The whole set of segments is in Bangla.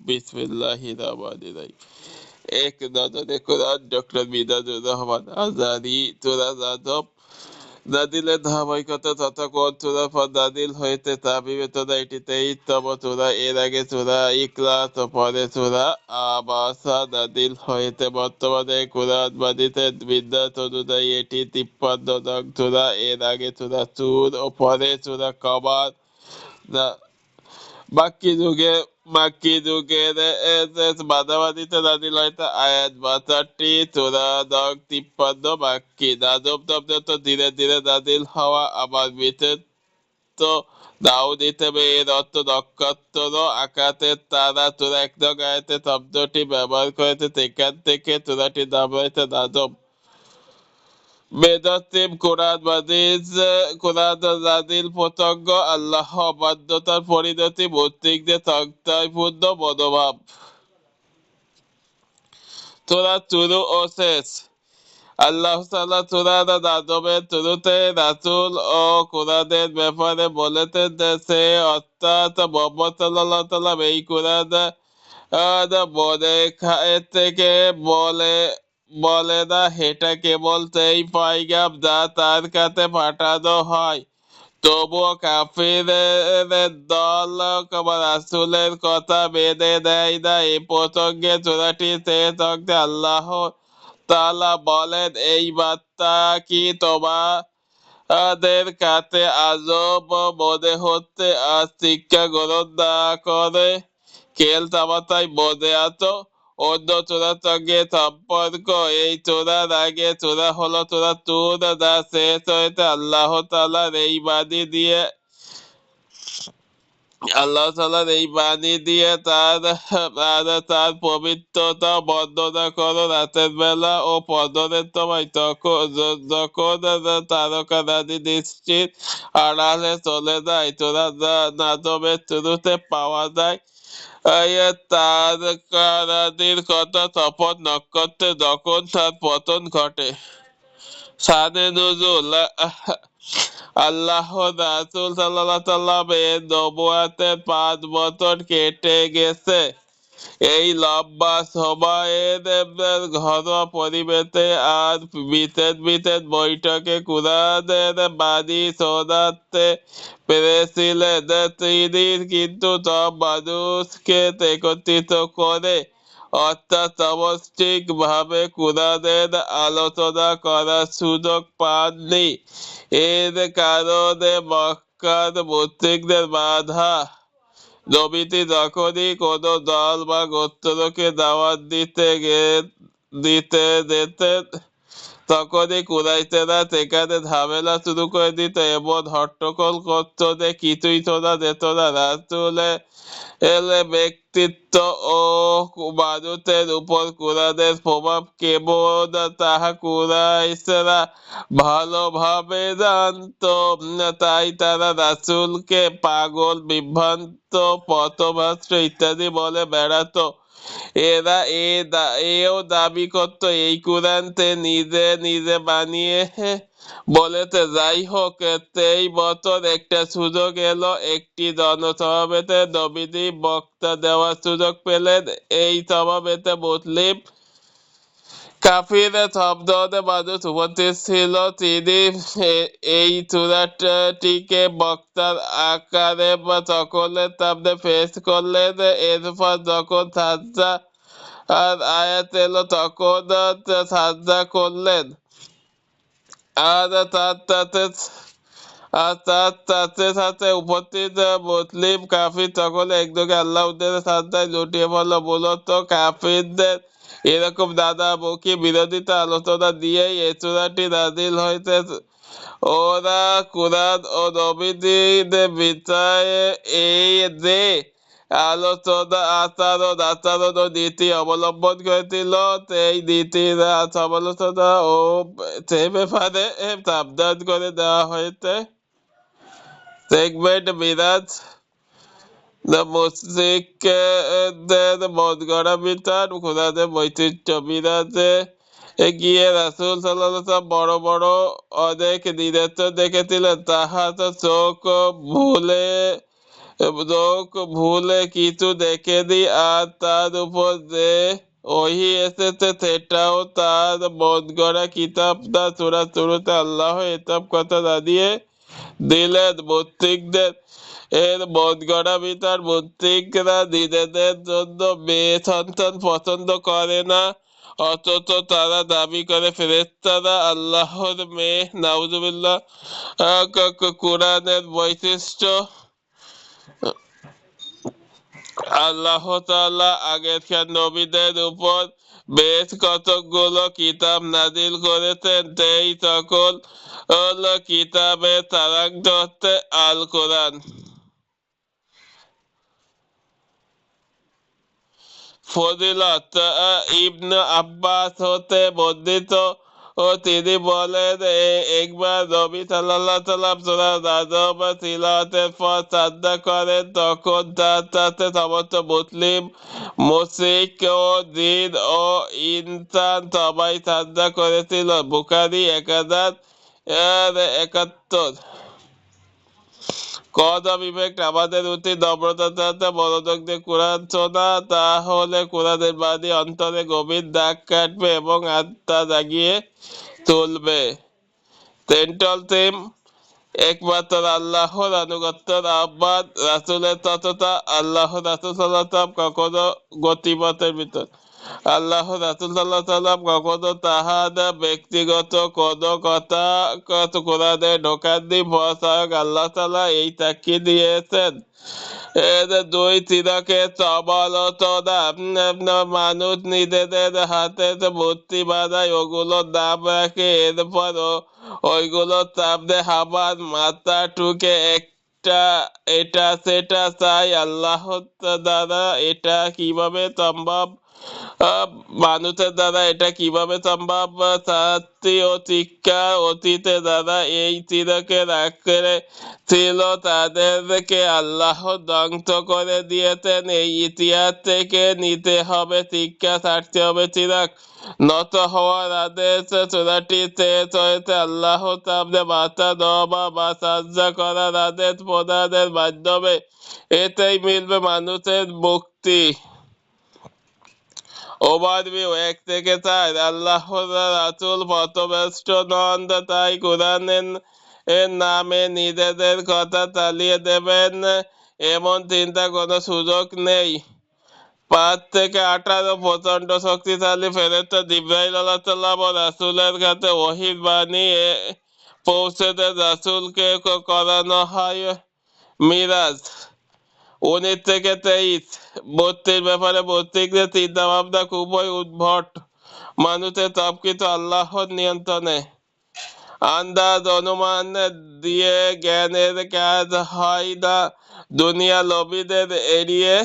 বিসমিল্লাহির রহমানির রহিম। এক নজরে কোরআন ডক্টর মিজানুর রহমান আজহারী। সূরা নাজম নাজিলের ধারাবাহিকতা তথাকথন সূরার পর নাজিল হয়েছে তার বিবেচনায় এটি 23তম সূরা। এর আগে সূরা ইখলাস ও পরে সূরা আবাসা নাজিল হয়েছে। বর্তমানে কুরআন মাজিদের বিন্যাস অনুযায়ী এটি 53 নং সূরা। এর আগে সূরা সূর ও পরে সূরা কমার। মাক্কি যুগের মাঝামাঝিতে নাজিল হয়েছে আয়াত 62। সূরা নং 53 মাক্কি। নাজম শব্দত ধীরে ধীরে নাজিল হওয়া, আবার বিশেষত দাউদ হিসেবে এর অর্থ নক্ষত্র আকাশের তারা। সূরা 1 নং আয়াতে শব্দটি ব্যবহার করেছে, সেখান থেকে সূরাটির নাম হয়েছে নাজম। মেজাসিম কোরআন নাজিল প্রসঙ্গ আল্লাহ অবাধ্যতার পরিণতি মুশরিকদের সংশয়পূর্ণ মনোভাব। সূরা শুরু ও শেষ। আল্লাহ তাআলা সূরা নাজমের শুরুতে রাসূল ও কুরআনের ব্যাপারে বলেছেন যে সে অর্থাৎ মুহাম্মদ সাল্লাল্লাহু আলাইহি ওয়াসাল্লাম এই কুরআন মনে থেকে বলে না, এটা কেবল সেই পয়গাম যা তার কাছে পাঠানো হয়। তবুও কাফিরের দল রাসূলের কথা মেনে নেয় না। এই প্রসঙ্গে সূরাটির শেষ অংশে আল্লাহ তাআলা বলেন, এই বার্তা কি তোমাদের কাছে আজব মনে হচ্ছে আর শিক্ষা গ্রহণ না করে খেল তামাশায় মজে আছো? অন্য সূরার সঙ্গে সম্পর্ক। এই সূরার আগে সূরা হলো সূরা তুর, যা শেষ হয়েছে আল্লাহ তাআলার এই বাণী দিয়ে তার পবিত্রতা বর্ণনা করো রাতের বেলা ও ফজরের সময়, যখন তারকারাজি নিশ্চিত আড়ালে চলে যায়। সূরা নাজমের শুরুতে পাওয়া যায় তারকারাজির কথা, শপথ নক্ষত্রে যখন তার পতন ঘটে। শানে নুজুল আল্লাহ রাসূল সাল্লাল্লাহু আলাইহি ওয়াসাল্লামের নবুয়তের 5 বছর কেটে গেছে। এই লম্বা সময়ের ঘরোয়া পরিবেশে আর বিশেষ বিশেষ বৈঠকে কুরআনের বাণী শোনাতে পেরেছিলেন তিনি, কিন্তু সব মানুষকে একত্রিত করে অর্থাৎ সামষ্টিকভাবে কুরআনের আলোচনা করার সুযোগ পাননি। এর কারণে মক্কার মুশরিকদের বাধা। নবীজি যখনই কোনো দল বা গোত্রকে দাওয়াত দিতে যেতেন, তখনই কুরাইশেরা সেখানে ঝামেলা শুরু করে দিত এবং হট্টগোল করত যে কিছুই শোনা যেত না। রাসূলের ব্যক্তিত্ব ও মানুষের উপর কুরআনের প্রভাব কেমন তাহা কুরাইশরা ভালোভাবে জানত। তাই তারা রাসূলকে পাগল, বিভ্রান্ত, পথভ্রষ্ট ইত্যাদি বলে বেড়াত। এরা এও দাবি করত এই কুরআন সে নিজে নিজে বানিয়ে বলেছে। যাই হোক, সেই বছর একটা সুযোগ এলো। একটি জনসমাবেশে নবীজি বক্তৃতা দেওয়ার সুযোগ পেলেন। এই সমাবেশে মুসলিম, কাফির সব ধরনের মানুষ উপস্থিত ছিল। তিনি এই সূরাটিকে বক্তার আকারে সকলের সামনে পেশ করলেন। এরপর যখন সাজদা আয়াত এলো তখন সাজদা করলেন। আর তার সাথে সাথে উপস্থিত মুসলিম কাফির সকলে একযোগে আল্লাহর উদ্দেশ্যে সাজদায় লুটিয়ে পড়ল। মূলত কাফিরদের এরকম নানামুখী বিরোধিতা আলোচনা দিয়েই এই সূরাটি নাযিল হয়েছে। ওরা কুরআন ও নবীজির বিষয়ে এই যে আচরণ ও নীতি অবলম্বন করেছিল, সেই নীতির সমালোচনা ও সে ব্যাপারে সাবধান করে দেওয়া হয়েছে। সেগমেন্ট মিরাজ মুশরিকদের মনগড়া বিধান, কুরআনের বৈচিত্র্য। মিরাজে গিয়ে রাসূল সাল্লাল্লাহু আলাইহি ওয়াসাল্লাম বড় বড় অনেক নিদর্শন দেখেছিলেন। তাহার চোখ ভুলে লোক ভুলে কিছু দেখে দিই আর তার উপর যে ওহি এসেছে সেটাও তার মন গড়া কিতাবটা সূরা শুরুতে আল্লাহ এসব কথা জানিয়ে দিলেন মুশরিকদের এর মন গড়া বিচার। মুশরিকরা নিজেদের জন্য মেয়ে সন্তান পছন্দ করে না, অথচ তারা দাবি করে ফেরেশতারা আল্লাহর মেয়ে। নাউজুবিল্লাহ। কোরআনের বৈশিষ্ট্য, আল্লাহ তাআলা আগেকার নবীদের উপর বেশ কতকগুলো কিতাব নাজিল করেছেন। সেই সকল কিতাবের সারাংশ হচ্ছে আল কোরআন। ফজিলত, ইবনে আব্বাস হতে বর্ণিত ও তিনি বলেন, একবার নবী সাল্লাল্লাহু আলাইহি ওয়াসাল্লাম সূরা নাজম তিলাওয়াতের পর সাজদা করেন, তখন তার সাথে সমস্ত মুসলিম, মুশরিক ও জিন ও ইনসান সবাই সাজদা করেছিল। বুখারী 1071। কওয়া বিবেক, আমাদের উচিত নম্রতার সাথে মনোযোগ দিয়ে কোরআন শোনা, তাহলে কোরআনের বাণী অন্তরে গভীর দাগ কাটবে এবং আত্মা জাগিয়ে তুলবে। সেন্ট্রাল থিম, একমাত্র আল্লাহর আনুগত্যের আহ্বান, রাসূলের সততা। আল্লাহ রাসূল সাল্লাল্লাহু আলাইহি ওয়াসাল্লাম কখনো গতিপথের ভিতর আল্লাহ রাসূল সাল্লাল্লাহু আলাইহি ওয়াসাল্লাম কখনো তাহার ব্যক্তিগত কোনো কথা কোরআনে ঢোকাননি। স্বয়ং আল্লাহ তাআলা এই সাক্ষী দিয়েছেন। দুই তিলকের সমালোচনা, মানুষ নিজেদের হাতে মূর্তি বানায়, ওগুলোর নাম রাখে, এরপর ওইগুলোর সামনে হামার মাথা ঠুকে এটা সেটা চাই। আল্লাহ দ্বারা এটা কিভাবে সম্ভব? মানুষের দ্বারা এটা কিভাবে সম্ভব? শাস্তি ও শিক্ষা অতীতে দ্বারা এই তিলকের আঁকড়ে ছিল তাদেরকে আল্লাহ ধ্বংস করে দিয়েছেন। এই ইতিহাস থেকে নিতে হবে শিক্ষা, ছাড়তে হবে তিলক। নত হওয়ার আদেশ, সূরাটি শেষ হয়েছে আল্লাহ সামনে মাথা দেওয়া বা সাজদা করার আদেশ প্রদানের মাধ্যমে। এতেই মিলবে মানুষের মুক্তি। ওভারভিউ 1 থেকে 4। আল্লাহর রাসূল পথভ্রষ্ট নন, তাই কোরআনের নামে নিজেদের কথা চালিয়ে দেবেন এমন চিন্তা কোনো সুযোগ নেই। 5 থেকে 18। প্রচন্ড শক্তিশালী ফেরেশতা জিবরাইল আলাইহিস সালাম ও রাসূলের কাছে ওহীর বাণী পৌঁছে দেন। রাসূলকে করানো হয় মিরাজ। 19 থেকে 23। মূর্তির ব্যাপারে মুশরিকদের চিন্তা ভাবনা খুবই উদ্ভট। মানুষের সবকিছু আল্লাহর নিয়ন্ত্রণে। আন্দাজ অনুমান দিয়ে জ্ঞানের কাজ হয় না। দুনিয়া লোভীদের এড়িয়ে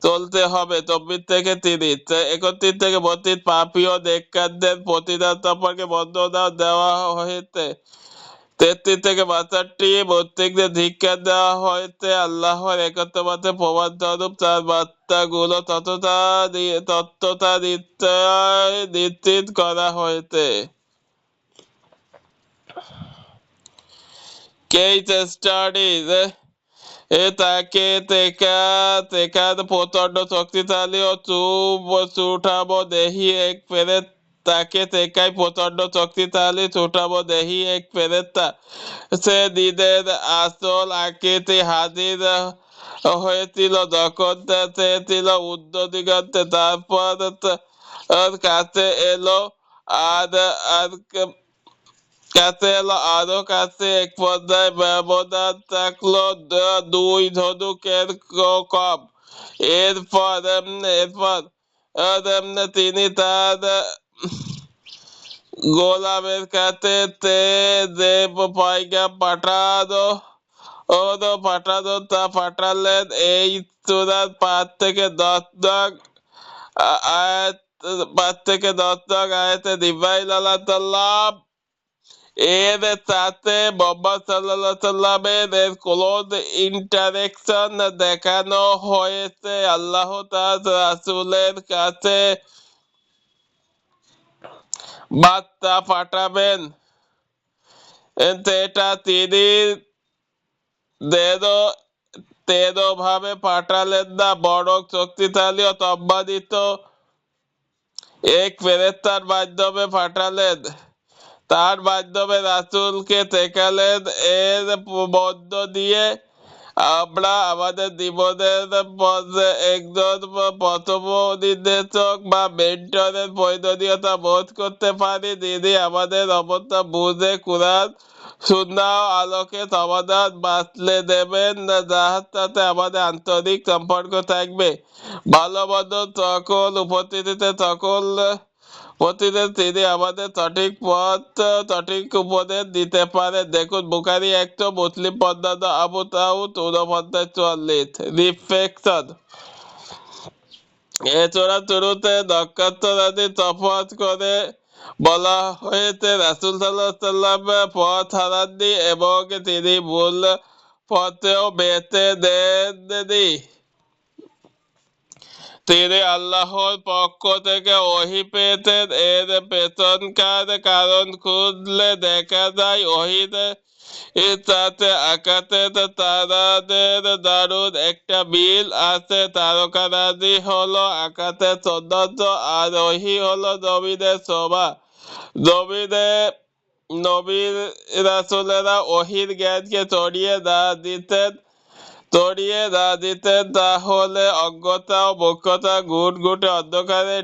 চলতে হবে। 24 থেকে 30। 31 থেকে 32। পাপী ও নেককারদের প্রতিদান সম্পর্কে বর্ণনা দেওয়া হয়েছে। 33 থেকে 62। মুশরিকদের ধিক্কার দেওয়া হয়েছে। আল্লাহর একত্ববাদের প্রমাণস্বরূপ তার বার্তাগুলো তথ্যতা নিশ্চিত করা হয়েছে। কেস স্টাডিজ, তাকে তেকার প্রচন্ড শক্তিশালী ও সুঠামো দেহি এক ফেরেশতা। তাকে তেকায় প্রচন্ড শক্তিশালী সুঠামো দেহি এক ফেরেশতা। সে নিজের আসল আকৃতি হাজির হয়েছিল যখন সে ছিল ঊর্ধ্ব দিগন্তে। তারপর কাছে এলো আর আরো কাছে। এক পর্যায়ে ব্যবধান থাকলো 2 ধনুকের কম। এরপর তিনি তার গোলামের কাছে যে পয়গাম পাঠালেন। এই সূরার 5 থেকে 10 নং আয়াত 5 থেকে 10 নং আয়াতে জিবরাইল আলাইহিস সালাম এর সাথে মুহাম্মদ সাল্লাল্লাহু আলাইহি সাল্লামের ক্লোজ ইন্টারেকশন দেখানো হয়েছে। আল্লাহ তার রাসূলের কাছে বার্তা পাঠাবেন, সেটা তিনি তেরোভাবে পাঠালেন না, বরং শক্তিশালী ও সম্মানিত এক ফেরেশতার মাধ্যমে পাঠালেন। তার মাধ্যমে রাসূলকে শেখালেন। এর মধ্য দিয়ে আমরা আমাদের জীবনের পথে একজন প্রথম নির্দেশক বা মেন্টরের প্রয়োজনীয়তা বোধ করতে পারি, যিনি আমাদের অবস্থা বুঝে কোরআন সুন্নাহ আলোকে সমাধান বাতলে দেবেন, যার সাথে আমাদের আন্তরিক সম্পর্ক থাকবে। ভালো মন্দ সকল উপস্থিতিতে সকল প্রতিদিন তিনি আমাদের সঠিক পথ সঠিক উপদেশ দিতে পারেন। দেখুন বুখারী 100, মুসলিম 15, আবু দাউদ 49-44। রিফ্লেকশন। এ সূরার শুরুতে নক্ষত্রাদি শপথ করে বলা হয়েছে রাসূল সাল্লাল্লাহু আলাইহি ওয়াসাল্লাম পথ হারাননি এবং তিনি ভুল পথেও বেছে দেননি। তিনি আল্লাহর পক্ষ থেকে ওহী পেতেন। এর পেছনকার কারণ খুঁজলে দেখা যায় ওহীর সাথে আকাশের তারাদের দারুণ একটা মিল আছে। তারকারাজি হলো আকাশের সৌন্দর্য, আর ওহী হলো জমিনের শোভা। নবী রাসূলেরা ওহীর জ্ঞানকে ছড়িয়ে দিতেন, তাহলে অজ্ঞতা ও মূর্খতা ঘুটঘুটে অন্ধকারে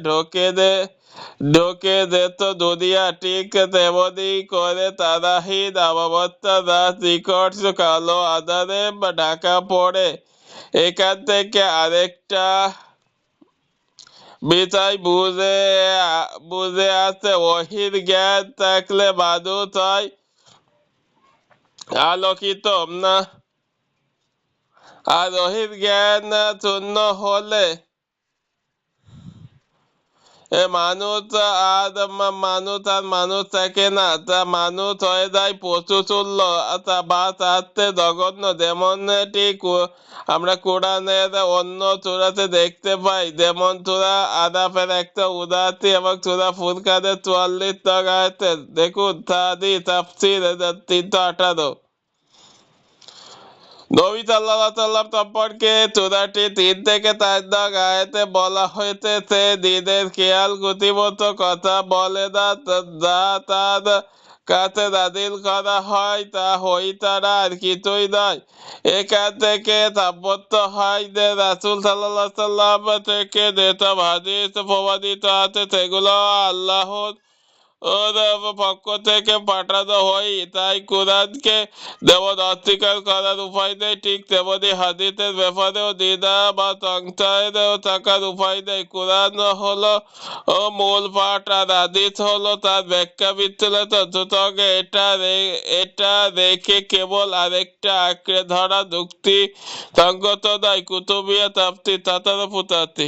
ঢোকে যেত দুনিয়া। ঠিক তেমনি করে তারাহীন অমাবস্যা রাত নিকট কালো আঁধারে ঢাকা পড়ে। এখান থেকে আরেকটা বিষয় বুঝে আসে, ওহীর জ্ঞান থাকলে মানুষ হয় আলোকিত, আর ওহীর জ্ঞান শূন্য হলে মানুষ থাকে না, তা মানুষ হয়ে যায় পশুতুল্য বা তার চেয়ে জঘন্য। যেমনটি আমরা কোরআনের অন্য সূরাতে দেখতে পাই, যেমন সূরা আরাফের একটা উদাহরণ এবং সূরা ফুরকানের 44 নং আয়াতে। দেখুন তাফসীর 318। নবী সাল্লাল্লাহু আলাইহি ওয়াসাল্লাম সম্পর্কে সূরাটি 3 থেকে 4 নং আয়াতে বলা হয়েছে, সে দিনের খেয়াল খুঁটিমতো কথা বলে না, যা তার কাছে নাযিল করা হয় তা ওহী ছাড়া আর কিছুই নয়। এখান থেকে সাব্যস্ত হয় যে রাসূল সাল্লাল্লাহু আলাইহি ওয়াসাল্লাম থেকে যেসব হাদীস প্রমাণিত আছে সেগুলো আল্লাহর ওর পক্ষ থেকে পাঠানো হয়। তাই কোরআনকে যেমন অস্বীকার করার উপায় নেই, ঠিক তেমনি হাদীসের ব্যাপারেও দ্বিধা বা সংশয় থাকার উপায় নেই। কোরআন হলো মূল পাঠ আর হাদীস হলো তার ব্যাখ্যা বিশ্লেষণ। সুতরাং এটা রেখে কেবল আরেকটা আঁকড়ে ধরা যুক্তি সঙ্গত নয়। কুতুবিয়া তাফসীর 1785।